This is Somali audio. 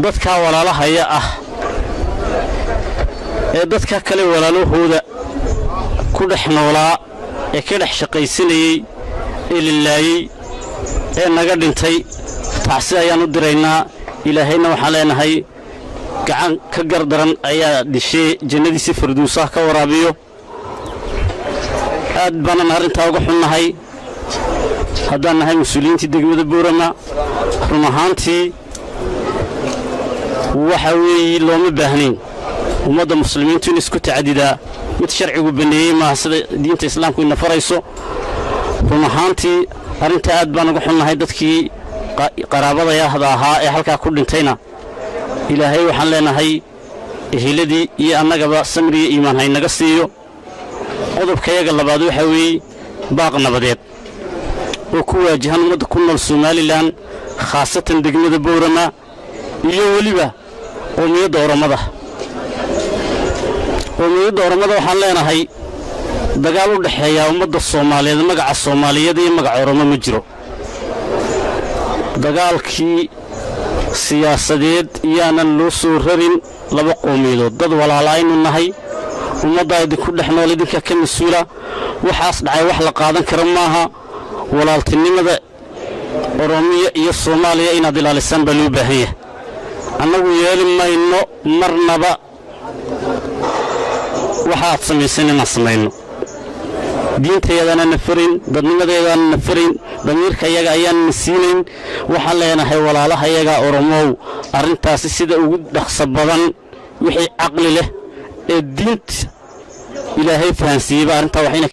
dadka walaalahaya ah ee dadka kale walaalahooda ku dhex noolaa ee ka dhex shaqaysanayay ee lillaayay ee naga dhintay taasi ayaan u diraynaa ilaahayna waxaan leenahay gacan ka gardaran ayaa dishay jannadiisa firdawsa ka waraabiyo aad baan arrintaa uga xunnahay haddaan nahay mas'uuliyiintii degmada Boorama run ahaantii waxa weeye looma baahnayn ummadda muslimiintu in isku tacadidaa mid sharcigu baneeyay ma sida diinta islaamku ina farayso run ahaantii arrinta aad baan uga xunnahay dadkii qaraabadayahda ahaa ee halkaa ku dhintayna ilaahay waxaan leenahay eheladii iyo annagaba samri iyo iimaan hay naga siiyo qodobkayaga labaad waxa weeye baaq nabadeed oo ku waajahan ummadda ku nool Somaliland khaasatan degmada Boorama iyo waliba qoomiyadda Oromada waxaan leenahay dagaal u dhaxeeya ummadda Soomaaliyeed magaca Soomaaliyeed iyo magaca Oromo ma jiro dagaalkii siyaasadeed iyaanan loo soo rarin laba qoomiyadood dad walaalaynu nahay ummadda idinku dhex nool idinka ka mas'uula waxaas dhacay wax la qaadan karo maaha walaaltinimada Oromiya iyo Soomaaliya inaad ilaalisan baa loo baahan yahay annagu yeeli mayno marnaba waxaad samaysan inaan samayno diinteedana nafarin dadnimadeedana nafarin damiirka iyaga ayaan nasiinayn waxaan leenahay walaalaha iyaga Oromow arrintaasi sida ugu dhaqso badan wixii aqli leh ee diinta ilaahay fahansiiyay arrinta waxayna